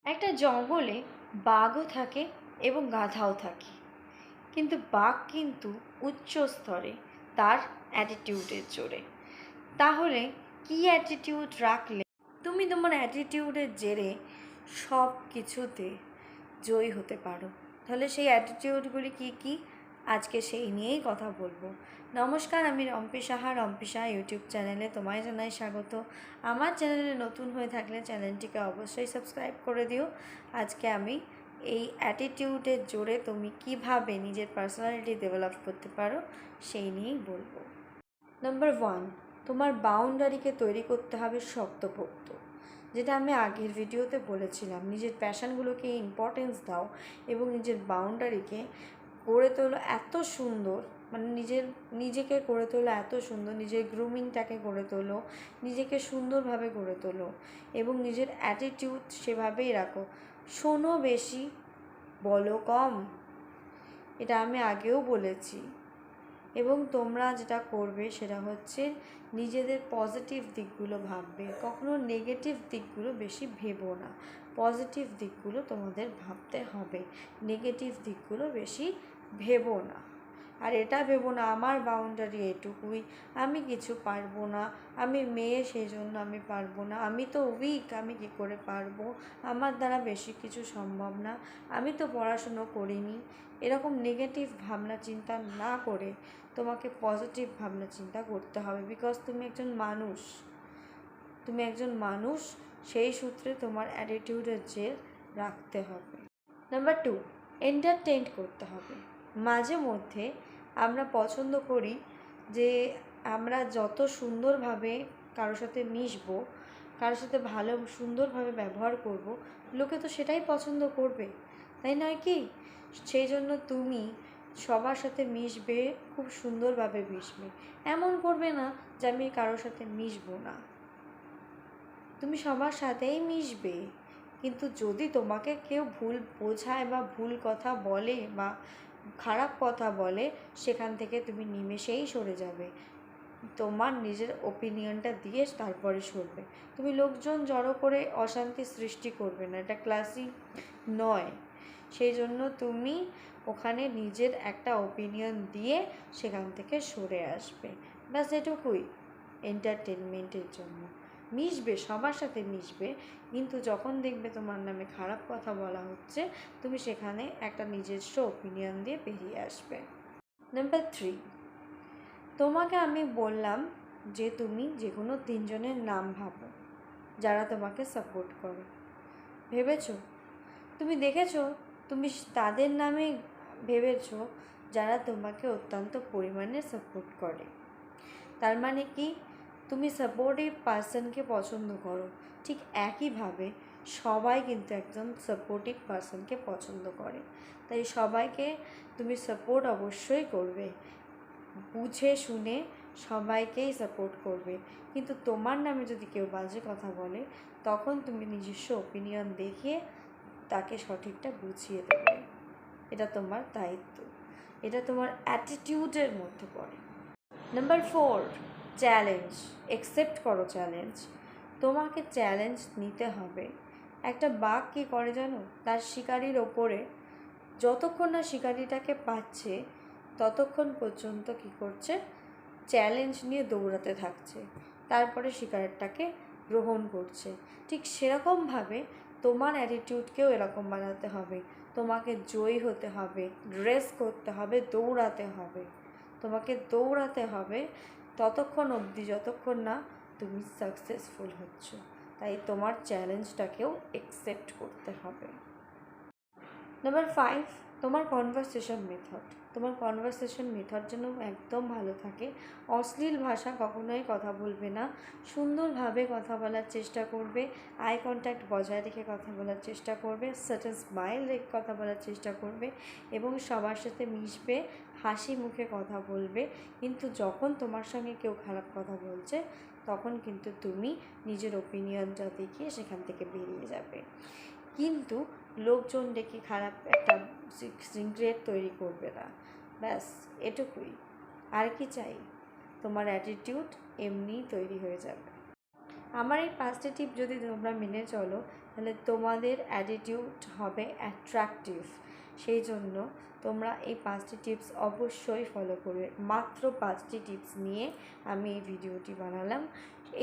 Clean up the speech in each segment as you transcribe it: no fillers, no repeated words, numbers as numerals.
একটা জঙ্গলে বাঘও থাকে এবং গাধাও থাকে, কিন্তু বাঘ কিন্তু উচ্চ স্তরে তার অ্যাটিটিউডের জোরে। তাহলে কি অ্যাটিটিউড রাখলে তুমি তোমার অ্যাটিটিউডের জেরে সব কিছুতে জয়ী হতে পারো? তাহলে সেই অ্যাটিটিউডগুলি কি কি, আজকে সেই নিয়েই কথা বলবো। নমস্কার, আমি রম্পি সাহা, রম্পি সাহা ইউটিউব চ্যানেলে তোমায় জানাই স্বাগত। আমার চ্যানেলে নতুন হয়ে থাকলে চ্যানেলটিকে অবশ্যই সাবস্ক্রাইব করে দিও। আজকে আমি এই অ্যাটিটিউডের জোরে তুমি কিভাবে নিজের পার্সোনালিটি ডেভেলপ করতে পারো সেই নিয়েই বলবো। নাম্বার 1, তোমার বাউন্ডারিকে তৈরি করতে হবে শক্তপোক্ত। যেটা আমি আগের ভিডিওতে বলেছিলাম, নিজের প্যাশনগুলোকে ইম্পর্টেন্স দাও এবং নিজের বাউন্ডারিকে গড়ে তোলো এত সুন্দর, মানে নিজেকে গড়ে তোলো এত সুন্দর, নিজের গ্রুমিংটাকে গড়ে তোলো, নিজেকে সুন্দরভাবে গড়ে তোলো এবং নিজের অ্যাটিটিউড সেভাবেই রাখো। শোনো বেশি, বলো কম, এটা আমি আগেও বলেছি। এবং তোমরা যেটা করবে সেটা হচ্ছে নিজেদের পজিটিভ দিকগুলো ভাববে, কখনো নেগেটিভ দিকগুলো বেশি ভেবো না। পজিটিভ দিকগুলো তোমাদের ভাবতে হবে, নেগেটিভ দিকগুলো বেশি ভেবো না। আর এটা ভেবো না আমার বাউন্ডারি এটুকুই, আমি কিছু পারবো না, আমি মেয়ে সেই জন্য আমি পারবো না, আমি তো উইক, আমি কী করে পারবো, আমার দ্বারা বেশি কিছু সম্ভব না, আমি তো পড়াশুনো করিনি। এরকম নেগেটিভ ভাবনা চিন্তা না করে তোমাকে পজিটিভ ভাবনা চিন্তা করতে হবে। বিকজ তুমি একজন মানুষ, সেই সূত্রে তোমার অ্যাটিটিউডের জের রাখতে হবে। নাম্বার 2, এন্টারটেইন করতে হবে। মাঝে মধ্যে আমরা পছন্দ করি যে আমরা যত সুন্দরভাবে কারোর সাথে মিশবো, কারোর সাথে ভালো সুন্দরভাবে ব্যবহার করব, লোকে তো সেটাই পছন্দ করবে, তাই নয় কি? সেই জন্য তুমি সবার সাথে মিশবে, খুব সুন্দরভাবে মিশবে। এমন করবে না যে আমি কারোর সাথে মিশবো না, তুমি সবার সাথেই মিশবে। কিন্তু যদি তোমাকে কেউ ভুল বোঝায় বা ভুল কথা বলে বা খারাপ কথা বলে, সেখান থেকে তুমি নিমেষেই সরে যাবে, তোমার নিজের ওপিনিয়নটা দিয়ে তারপরে সরবে। তুমি লোকজন জড়ো করে অশান্তি সৃষ্টি করবে না, এটা ক্লাসিক নয়। সেই জন্য তুমি ওখানে নিজের একটা ওপিনিয়ন দিয়ে সেখান থেকে সরে আসবে, ব্যাস এটুকুই। এন্টারটেনমেন্টের জন্য মিশবে, সবার সাথে মিশবে, কিন্তু যখন দেখবে তোমার নামে খারাপ কথা বলা হচ্ছে, তুমি সেখানে একটা নিজস্ব ওপিনিয়ন দিয়ে বেরিয়ে আসবে। নাম্বার 3, তোমাকে আমি বললাম যে তুমি যে কোনো 3 জনের নাম ভাবো যারা তোমাকে সাপোর্ট করে। ভেবেছো? তুমি দেখেছো? তুমি তাদের নামে ভেবেছো যারা তোমাকে অত্যন্ত পরিমাণে সাপোর্ট করে। তার মানে কি? তুমি সাপোর্টিভ পার্সনকে পছন্দ করো। ঠিক একইভাবে সবাই কিন্তু একজন সাপোর্টিভ পার্সনকে পছন্দ করে। তাই সবাইকে তুমি সাপোর্ট অবশ্যই করবে, বুঝে শুনে সবাইকেই সাপোর্ট করবে। কিন্তু তোমার নামে যদি কেউ বাজে কথা বলে, তখন তুমি নিজস্ব ওপিনিয়ন দেখিয়ে তাকে সঠিকটা বুঝিয়ে দেবে। এটা তোমার দায়িত্ব, এটা তোমার অ্যাটিটিউডের মধ্যে পড়ে। Number 4, challenge. অ্যাকসেপ্ট করো চ্যালেঞ্জ। তোমাকে চ্যালেঞ্জ নিতে হবে। একটা বাঘ কী করে জানো? তার শিকারির ওপরে যতক্ষণ না শিকারিটাকে পাচ্ছে ততক্ষণ পর্যন্ত কী করছে? চ্যালেঞ্জ নিয়ে দৌড়াতে থাকছে, তারপরে শিকারটাকে গ্রহণ করছে। ঠিক সেরকমভাবে তোমার অ্যাটিটিউডকেও এরকম বানাতে হবে। তোমাকে জয়ী হতে হবে, রেস করতে হবে, দৌড়াতে হবে। তোমাকে দৌড়াতে হবে ততক্ষণ অবধি যতক্ষণ না তুমি সাকসেসফুল হচ্ছ। তাই তোমার চ্যালেঞ্জটাকেও অ্যাকসেপ্ট করতে হবে। নাম্বার 5, তোমার কনভারসেশন মেথড। তোমার কনভারসেশন মেথড যেন একদম ভালো থাকে। অশ্লীল ভাষা কখনোই কথা বলবে না, সুন্দরভাবে কথা বলার চেষ্টা করবে, আই কন্ট্যাক্ট বজায় রেখে কথা বলার চেষ্টা করবে, সার্টেন স্মাইল রেখে কথা বলার চেষ্টা করবে এবং সবার সাথে মিশবে, হাসি মুখে কথা বলবে। কিন্তু যখন তোমার সঙ্গে কেউ খারাপ কথা বলছে, তখন কিন্তু তুমি নিজের ওপিনিয়নটা দেখিয়ে সেখান থেকে বেরিয়ে যাবে। কিন্তু লোকজন ডেকে খারাপ একটা সিক্রেট তৈরি করবে না, ব্যাস এটুকুই। আর কি চাই? তোমার অ্যাটিটিউড এমনিই তৈরি হয়ে যাবে। আমার এই 5টি টিপ যদি তোমরা মেনে চলো তাহলে তোমাদের অ্যাটিটিউড হবে অ্যাট্রাকটিভ। সেই জন্য তোমরা এই 5টি টিপস অবশ্যই ফলো করবে। মাত্র 5টি টিপস নিয়ে আমি এই ভিডিওটি বানালাম।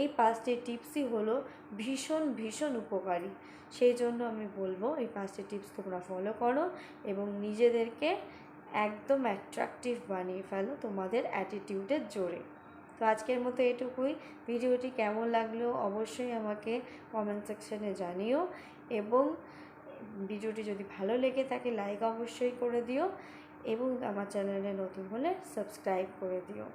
এই 5টি টিপসই হলো ভীষণ ভীষণ উপকারী। সেই জন্য আমি বলবো এই 5টি টিপস তোমরা ফলো করো এবং নিজেদেরকে একদম অ্যাট্রাকটিভ বানিয়ে ফেলো তোমাদের অ্যাটিটিউডের জোরে। তো আজকের মতো এটুকুই। ভিডিওটি কেমন লাগলো অবশ্যই আমাকে কমেন্ট সেকশানে জানিও এবং ভিডিওটি যদি ভালো লেগে থাকে লাইক অবশ্যই করে দিও এবং আমার চ্যানেলে নতুন হলে সাবস্ক্রাইব করে দিও।